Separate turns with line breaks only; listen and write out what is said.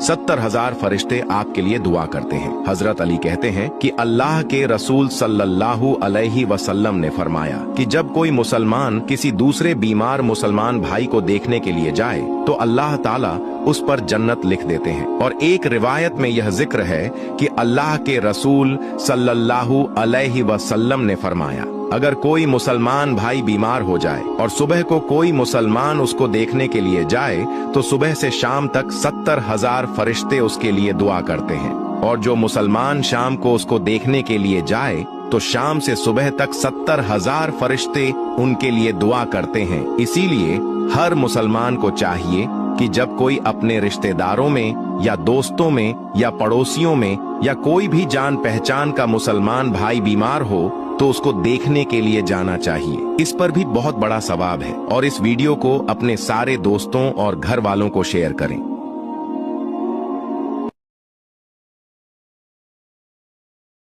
70,000 फरिश्ते आपके लिए दुआ करते हैं। हजरत अली कहते हैं कि अल्लाह के रसूल सल्लल्लाहु अलैहि वसल्लम ने फरमाया कि जब कोई मुसलमान किसी दूसरे बीमार मुसलमान भाई को देखने के लिए जाए तो अल्लाह ताला उस पर जन्नत लिख देते हैं। और एक रिवायत में यह जिक्र है कि अल्लाह के रसूल सल्लल्लाहु अलैहि वसल्लम ने फरमाया, अगर कोई मुसलमान भाई बीमार हो जाए और सुबह को कोई मुसलमान उसको देखने के लिए जाए तो सुबह से शाम तक 70,000 फरिश्ते उसके लिए दुआ करते हैं। और जो मुसलमान शाम को उसको देखने के लिए जाए तो शाम से सुबह तक 70,000 फरिश्ते उनके लिए दुआ करते हैं। इसीलिए हर मुसलमान को चाहिए कि जब कोई अपने रिश्तेदारों में या दोस्तों में या पड़ोसियों में या कोई भी जान पहचान का मुसलमान भाई बीमार हो तो उसको देखने के लिए जाना चाहिए। इस पर भी बहुत बड़ा सवाब है। और इस वीडियो को अपने सारे दोस्तों और घर वालों को शेयर करें।